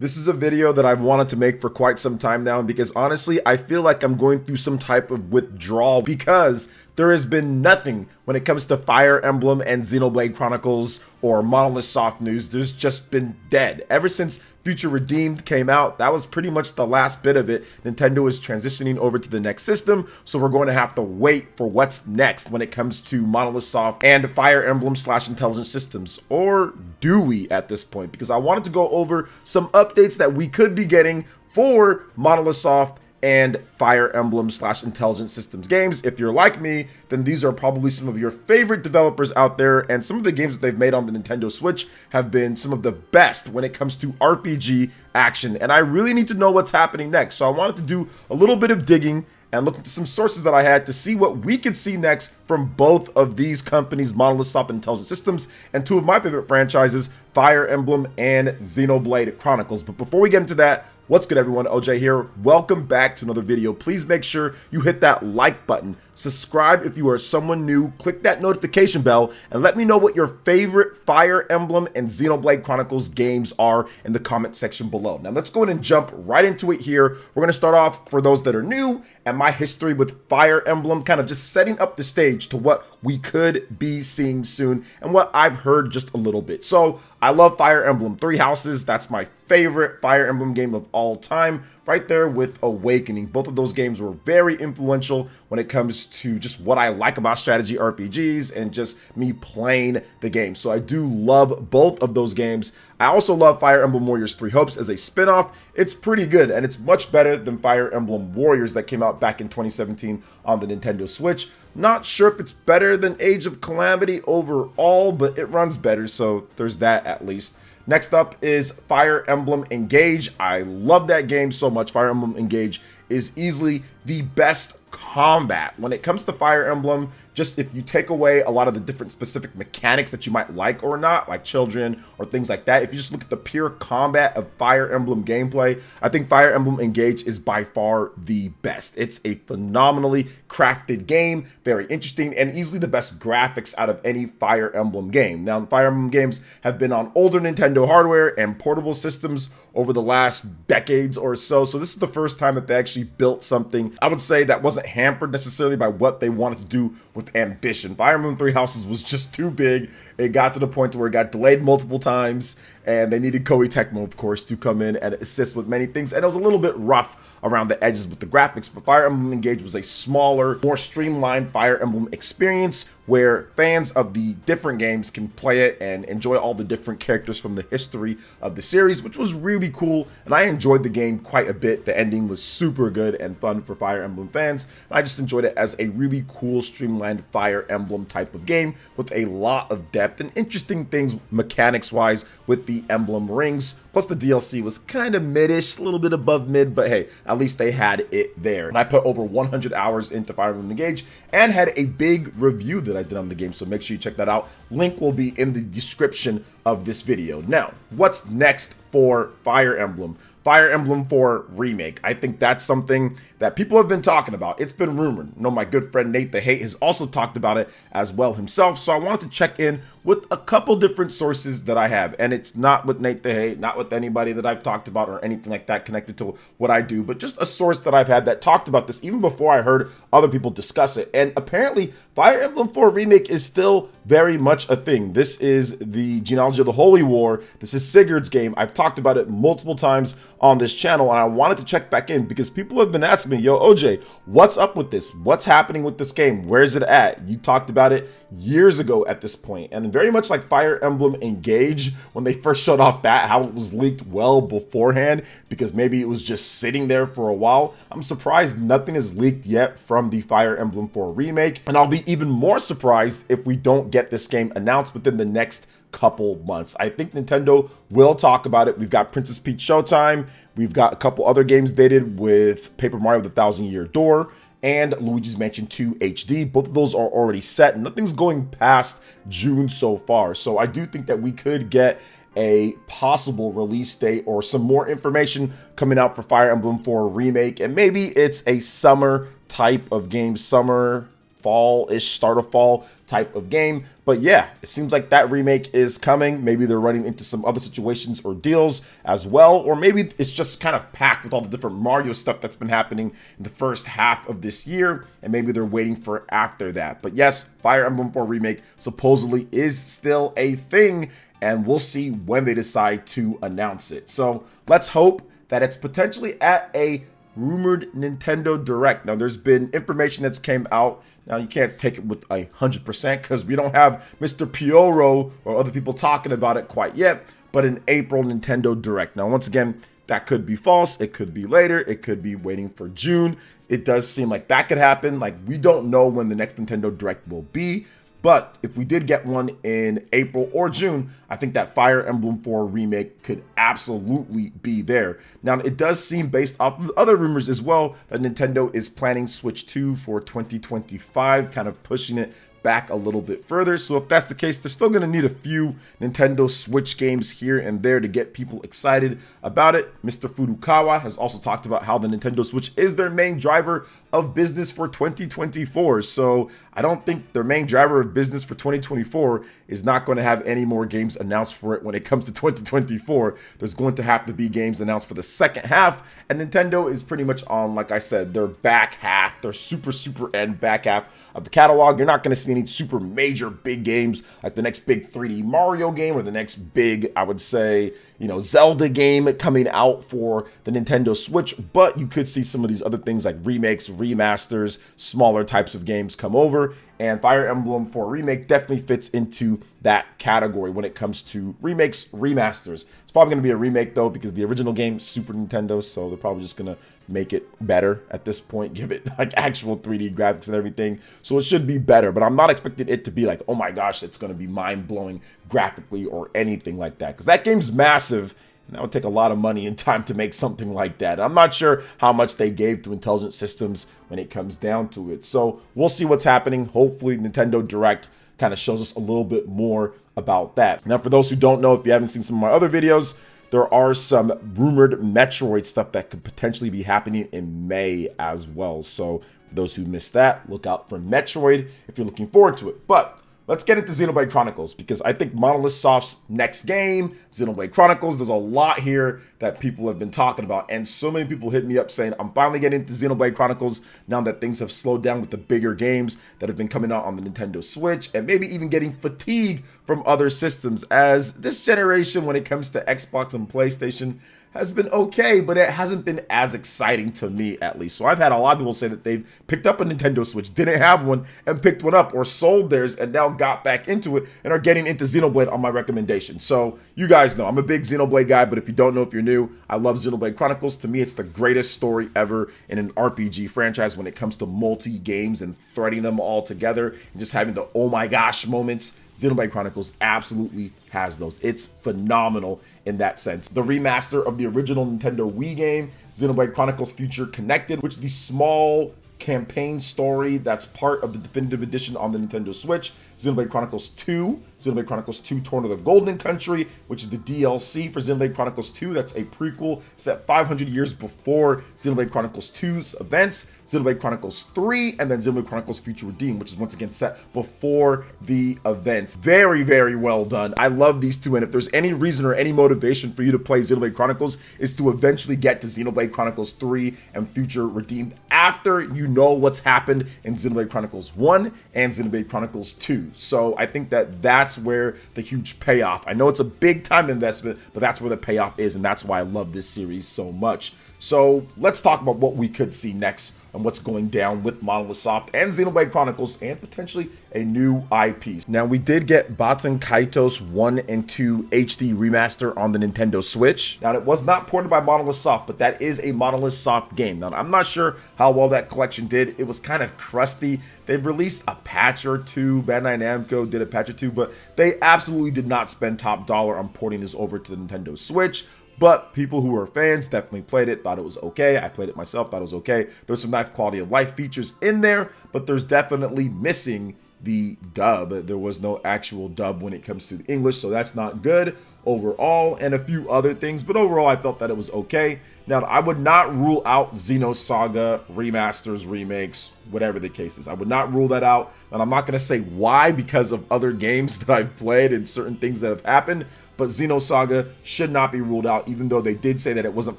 This is a video that I've wanted to make for quite some time now because honestly, I feel like I'm going through some type of withdrawal because there has been nothing when it comes to Fire Emblem and Xenoblade Chronicles or Monolith Soft news. There's just been dead. Ever since Future Redeemed came out, that was pretty much the last bit of it. Nintendo is transitioning over to the next system, so we're going to have to wait for what's next when it comes to Monolith Soft and Fire Emblem / Intelligent Systems. Or do we at this point? Because I wanted to go over some updates that we could be getting for Monolith Soft and Fire Emblem / Intelligent Systems games. If you're like me, then these are probably some of your favorite developers out there, and some of the games that they've made on the Nintendo Switch have been some of the best when it comes to RPG action, and I really need to know what's happening next. So I wanted to do a little bit of digging and look into some sources that I had to see what we could see next from both of these companies, Monolith Soft and Intelligent Systems, and two of my favorite franchises, Fire Emblem and Xenoblade Chronicles. But before we get into that, what's good everyone, OJ here. Welcome back to another video. Please make sure you hit that like button, subscribe if you are someone new, click that notification bell, and let me know what your favorite Fire Emblem and Xenoblade Chronicles games are in the comment section below. Now let's go ahead and jump right into it here. We're gonna start off, for those that are new, and my history with Fire Emblem, kind of just setting up the stage to what we could be seeing soon and what I've heard just a little bit. So I love Fire Emblem Three Houses. That's my favorite Fire Emblem game of all time, right there with Awakening. Both of those games were very influential when it comes to just what I like about strategy RPGs and just me playing the game. So I do love both of those games. I also love Fire Emblem Warriors Three Hopes as a spin-off. It's pretty good, and it's much better than Fire Emblem Warriors that came out back in 2017 on the Nintendo Switch. Not sure if it's better than Age of Calamity overall, but it runs better, so there's that at least. Next up is Fire Emblem Engage. I love that game so much. Fire Emblem Engage is easily the best combat. When it comes to Fire Emblem, just if you take away a lot of the different specific mechanics that you might like or not, like children or things like that, if you just look at the pure combat of Fire Emblem gameplay, I think Fire Emblem Engage is by far the best. It's a phenomenally crafted game, very interesting, and easily the best graphics out of any Fire Emblem game. Now, Fire Emblem games have been on older Nintendo hardware and portable systems over the last decades or so, so this is the first time that they actually built something, I would say, that wasn't hampered necessarily by what they wanted to do with ambition. Fire Emblem Three Houses was just too big. It got to the point where it got delayed multiple times, and they needed Koei Tecmo, of course, to come in and assist with many things, and it was a little bit rough around the edges with the graphics, but Fire Emblem Engage was a smaller, more streamlined Fire Emblem experience where fans of the different games can play it and enjoy all the different characters from the history of the series, which was really cool, and I enjoyed the game quite a bit. The ending was super good and fun for Fire Emblem fans. I just enjoyed it as a really cool, streamlined Fire Emblem type of game with a lot of depth and interesting things mechanics-wise with the emblem rings. Plus the DLC was kind of mid-ish, a little bit above mid, but hey, at least they had it there. And I put over 100 hours into Fire Emblem Engage and had a big review that I did on the game, so make sure you check that out. Link will be in the description of this video. Now, what's next for Fire Emblem? Fire Emblem 4 Remake. I think that's something that people have been talking about. It's been rumored. You know, my good friend Nate the Hate has also talked about it as well himself. So I wanted to check in with a couple different sources that I have. And it's not with Nate the Hate, not with anybody that I've talked about or anything like that connected to what I do, but just a source that I've had that talked about this even before I heard other people discuss it. And apparently Fire Emblem 4 Remake is still very much a thing. This is the Genealogy of the Holy War. This is Sigurd's game. I've talked about it multiple times on this channel, and I wanted to check back in because people have been asking me, yo, OJ, what's up with this? What's happening with this game? Where's it at? You talked about it years ago at this point, and very much like Fire Emblem Engage, when they first showed off that, how it was leaked well beforehand, because maybe it was just sitting there for a while. I'm surprised nothing is leaked yet from the Fire Emblem 4 Remake, and I'll be even more surprised if we don't get this game announced within the next couple months. I think Nintendo will talk about it. We've got Princess Peach Showtime. We've got a couple other games dated with Paper Mario: The Thousand-Year Door and Luigi's Mansion 2 HD. Both of those are already set, and nothing's going past June so far. So I do think that we could get a possible release date or some more information coming out for Fire Emblem 4 Remake, and maybe it's a summer type of game, summer fall-ish, start of fall type of game. But yeah, it seems like that remake is coming. Maybe they're running into some other situations or deals as well, or maybe it's just kind of packed with all the different Mario stuff that's been happening in the first half of this year, and maybe they're waiting for after that. But yes, Fire Emblem 4 Remake supposedly is still a thing, and we'll see when they decide to announce it. So let's hope that it's potentially at a rumored Nintendo Direct. Now, there's been information that's came out. Now, you can't take it with 100% because we don't have Mr. Pioro or other people talking about it quite yet, but in April Nintendo Direct. Now, once again, that could be false. It could be later. It could be waiting for June. It does seem like that could happen. Like, we don't know when the next Nintendo Direct will be. But if we did get one in April or June, I think that Fire Emblem 4 Remake could absolutely be there. Now, it does seem, based off of other rumors as well, that Nintendo is planning Switch 2 for 2025, kind of pushing it back a little bit further. So if that's the case, they're still going to need a few Nintendo Switch games here and there to get people excited about it. Mr. Furukawa has also talked about how the Nintendo Switch is their main driver of business for 2024. So I don't think their main driver of business for 2024 is not going to have any more games announced for it when it comes to 2024. There's going to have to be games announced for the second half, and Nintendo is pretty much on, like I said, their back half, their super end back half of the catalog. You're not going to see any super major big games like the next big 3D Mario game or the next big, I would say, Zelda game coming out for the Nintendo Switch, but you could see some of these other things like remakes, remasters, smaller types of games come over, and Fire Emblem 4 Remake definitely fits into that category when it comes to remakes, remasters. It's probably going to be a remake though, because the original game is Super Nintendo, so they're probably just going to make it better at this point, give it like actual 3D graphics and everything, so it should be better. But I'm not expecting it to be like, oh my gosh, it's going to be mind-blowing graphically or anything like that, because that game's massive, and that would take a lot of money and time to make something like that. I'm not sure how much they gave to Intelligent Systems when it comes down to it, so we'll see what's happening. Hopefully Nintendo Direct kind of shows us a little bit more about that. Now, for those who don't know, if you haven't seen some of my other videos, there are some rumored Metroid stuff that could potentially be happening in May as well. So for those who missed that, look out for Metroid if you're looking forward to it. But let's get into Xenoblade Chronicles, because I think Monolith Soft's next game, Xenoblade Chronicles, there's a lot here that people have been talking about, and so many people hit me up saying, I'm finally getting into Xenoblade Chronicles now that things have slowed down with the bigger games that have been coming out on the Nintendo Switch, and maybe even getting fatigue from other systems, as this generation, when it comes to Xbox and PlayStation, has been okay, but it hasn't been as exciting to me, at least. So I've had a lot of people say that they've picked up a Nintendo Switch, didn't have one, and picked one up, or sold theirs and now got back into it and are getting into Xenoblade on my recommendation. So you guys know I'm a big Xenoblade guy, but if you don't know, if you're new, I love Xenoblade Chronicles. To me, it's the greatest story ever in an RPG franchise when it comes to multi-games and threading them all together and just having the oh my gosh moments. Xenoblade Chronicles absolutely has those. It's phenomenal in that sense. The remaster of the original Nintendo Wii game, Xenoblade Chronicles Future Connected, which is the small campaign story that's part of the definitive edition on the Nintendo Switch, Xenoblade Chronicles 2, Xenoblade Chronicles 2 Torn of the Golden Country, which is the DLC for Xenoblade Chronicles 2. That's a prequel set 500 years before Xenoblade Chronicles 2's events, Xenoblade Chronicles 3, and then Xenoblade Chronicles Future Redeemed, which is once again set before the events. Very, very well done. I love these two, and if there's any reason or any motivation for you to play Xenoblade Chronicles, is to eventually get to Xenoblade Chronicles 3 and Future Redeemed after you know what's happened in Xenoblade Chronicles 1 and Xenoblade Chronicles 2. So I think that that's where the huge payoff. I know it's a big time investment, but that's where the payoff is, and that's why I love this series so much. So let's talk about what we could see next and what's going down with Monolith Soft and Xenoblade Chronicles, and potentially a new IP. Now, we did get Baten Kaitos 1 and 2 HD remaster on the Nintendo Switch. Now, it was not ported by Monolith Soft, but that is a Monolith Soft game. Now, I'm not sure how well that collection did. It was kind of crusty. They've released a patch or two. Bandai Namco did a patch or two, but they absolutely did not spend top dollar on porting this over to the Nintendo Switch. But people who are fans definitely played it, thought it was okay. I played it myself, thought it was okay. There's some nice quality of life features in there, but there's definitely missing the dub. There was no actual dub when it comes to the English, so that's not good overall, and a few other things, but overall I felt that it was okay. Now, I would not rule out Xenosaga remasters, remakes, whatever the case is. I would not rule that out, and I'm not going to say why because of other games that I've played and certain things that have happened, but Xenosaga should not be ruled out, even though they did say that it wasn't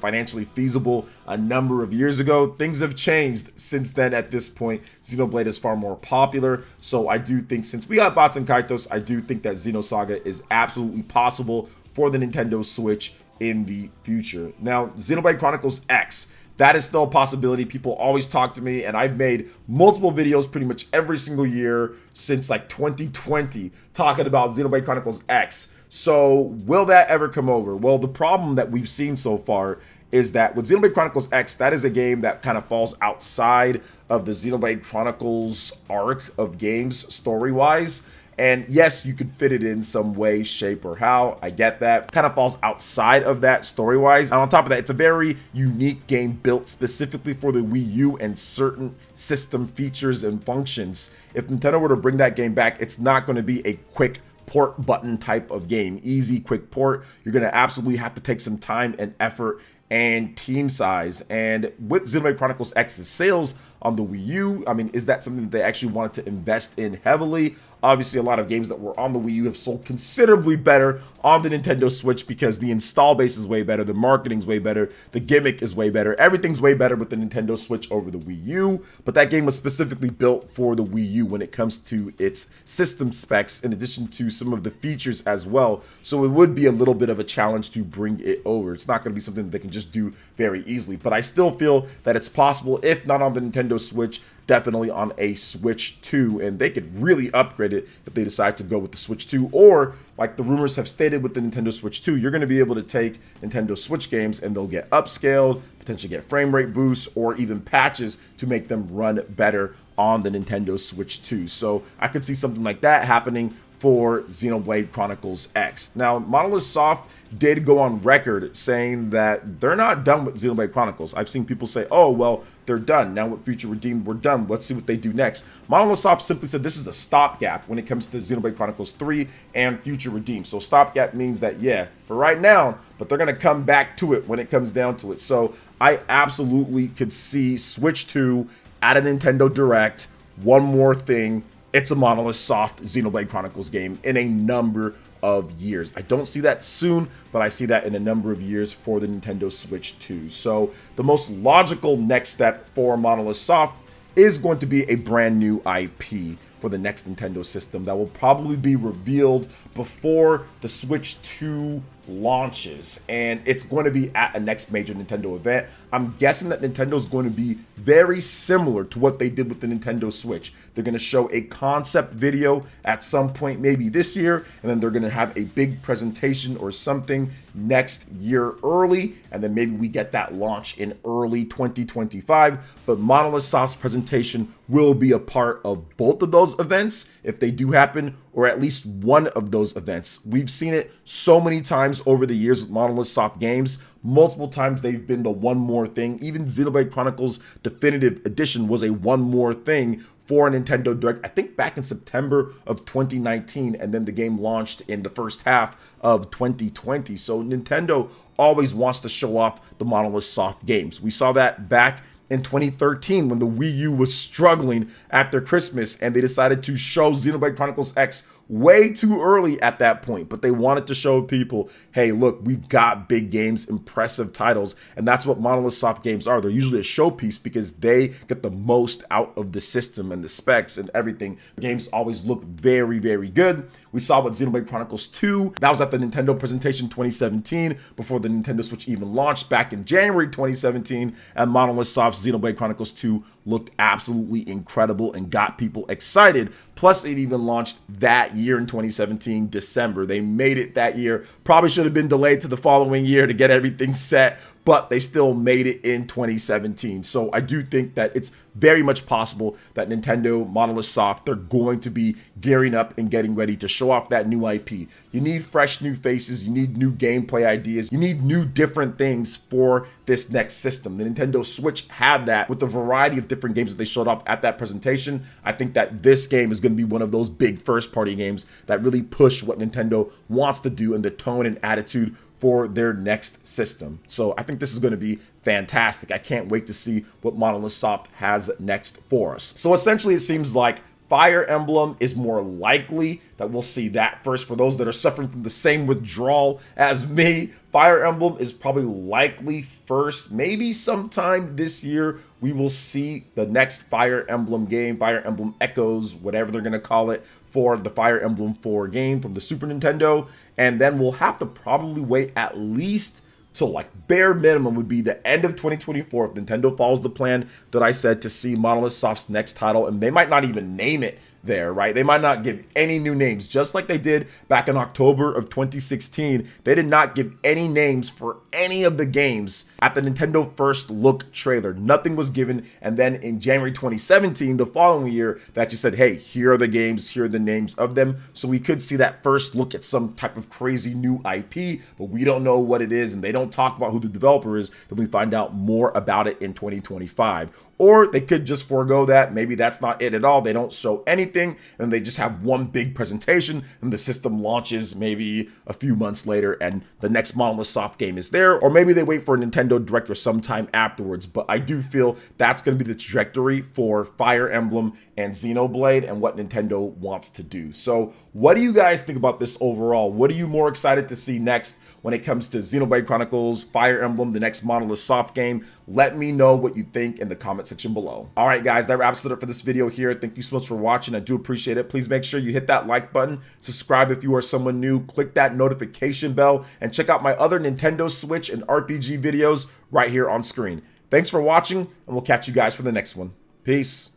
financially feasible a number of years ago. Things have changed since then. At this point, Xenoblade is far more popular, so I do think, since we got Bots and Kaitos, I do think that Xenosaga is absolutely possible for the Nintendo Switch in the future. Now, Xenoblade Chronicles X, that is still a possibility. People always talk to me, and I've made multiple videos pretty much every single year since like 2020 talking about Xenoblade Chronicles X. So will that ever come over? Well, the problem that we've seen so far is that with Xenoblade Chronicles X, that is a game that kind of falls outside of the Xenoblade Chronicles arc of games story-wise. And yes, you could fit it in some way, shape, or how. I get that. Kind of falls outside of that story-wise. And on top of that, it's a very unique game built specifically for the Wii U and certain system features and functions. If Nintendo were to bring that game back, it's not going to be a quick port button type of game. Easy, quick port. You're going to absolutely have to take some time and effort and team size. And with Xenoblade Chronicles X's sales on the Wii U, I mean, is that something that they actually wanted to invest in heavily? Obviously, a lot of games that were on the Wii U have sold considerably better on the Nintendo Switch because the install base is way better, the marketing's way better, the gimmick is way better, everything's way better with the Nintendo Switch over the Wii U. But that game was specifically built for the Wii U when it comes to its system specs, in addition to some of the features as well. So it would be a little bit of a challenge to bring it over. It's not going to be something that they can just do very easily. But I still feel that it's possible, if not on the Nintendo Switch, definitely on a Switch 2, and they could really upgrade it if they decide to go with the Switch 2, or like the rumors have stated with the Nintendo Switch 2, you're going to be able to take Nintendo Switch games and they'll get upscaled, potentially get frame rate boosts, or even patches to make them run better on the Nintendo Switch 2. So I could see something like that happening for Xenoblade Chronicles X. Now, Monolith Soft did go on record saying that they're not done with Xenoblade Chronicles. I've seen people say, oh, well, they're done. Now with Future Redeemed, we're done. Let's see what they do next. Monolith Soft simply said this is a stopgap when it comes to Xenoblade Chronicles 3 and Future Redeemed. So stopgap means that, yeah, for right now, but they're going to come back to it when it comes down to it. So I absolutely could see Switch 2 at a Nintendo Direct. One more thing, it's a Monolith Soft Xenoblade Chronicles game in a number of years. I don't see that soon, but I see that in a number of years for the Nintendo Switch 2. So the most logical next step for Monolith Soft is going to be a brand new IP for the next Nintendo system that will probably be revealed before the Switch 2 launches, and it's going to be at a next major Nintendo event. I'm guessing that Nintendo is going to be very similar to what they did with the Nintendo Switch. They're going to show a concept video at some point, maybe this year, and then they're going to have a big presentation or something next year early, and then maybe we get that launch in early 2025. But Monolith Soft's presentation will be a part of both of those events if they do happen, or at least one of those events. We've seen it so many times over the years with Monolith Soft games. Multiple times they've been the one more thing. Even Xenoblade Chronicles Definitive Edition was a one more thing for a Nintendo Direct, I think back in September of 2019, and then the game launched in the first half of 2020. So Nintendo always wants to show off the Monolith Soft games. We saw that back in 2013 when the Wii U was struggling after Christmas, and they decided to show Xenoblade Chronicles X way too early at that point. But they wanted to show people, hey, look, we've got big games, impressive titles, and that's what Monolith Soft games are. They're usually a showpiece because they get the most out of the system and the specs and everything. Games always look very, very good. We saw with Xenoblade Chronicles 2, that was at the Nintendo presentation 2017, before the Nintendo Switch even launched back in January 2017, and Monolith Soft's Xenoblade Chronicles 2 looked absolutely incredible and got people excited. Plus, it even launched that year in 2017, December. They made it that year. Probably should have been delayed to the following year to get everything set, but they still made it in 2017. So I do think that it's very much possible that Nintendo, Monolith Soft, they're going to be gearing up and getting ready to show off that new IP. You need fresh new faces, you need new gameplay ideas, you need new different things for this next system. The Nintendo Switch had that with a variety of different games that they showed off at that presentation. I think that this game is going to be one of those big first-party games that really push what Nintendo wants to do and the tone and attitude for their next system. So I think this is going to be fantastic. I can't wait to see what Monolith Soft has next for us. So essentially, it seems like Fire Emblem is more likely that we'll see that first. For those that are suffering from the same withdrawal as me, Fire Emblem is probably likely first. Maybe sometime this year we will see the next Fire Emblem game, Fire Emblem Echoes, whatever they're going to call it, for the Fire Emblem 4 game from the Super Nintendo. And then we'll have to probably wait at least till, like, bare minimum would be the end of 2024 if Nintendo follows the plan that I said, to see Monolith Soft's next title. And they might not even name it there, right? They might not give any new names, just like they did back in October of 2016. They did not give any names for any of the games at the Nintendo First Look trailer. Nothing was given. And then in January 2017, the following year, that just said, hey, here are the games, here are the names of them. So we could see that first look at some type of crazy new IP, but we don't know what it is, and they don't talk about who the developer is. Then we find out more about it in 2025. Or they could just forego that. Maybe that's not it at all. They don't show anything, and they just have one big presentation, and the system launches maybe a few months later, and the next Monolith Soft game is there. Or maybe they wait for a Nintendo Direct or sometime afterwards. But I do feel that's going to be the trajectory for Fire Emblem and Xenoblade and what Nintendo wants to do. So what do you guys think about this overall? What are you more excited to see next when it comes to Xenoblade Chronicles, Fire Emblem, the next Monolith Soft game? Let me know what you think in the comment section below. All right, guys, that wraps it up for this video here. Thank you so much for watching. I do appreciate it. Please make sure you hit that like button, subscribe if you are someone new, click that notification bell, and check out my other Nintendo Switch and RPG videos right here on screen. Thanks for watching, and we'll catch you guys for the next one. Peace.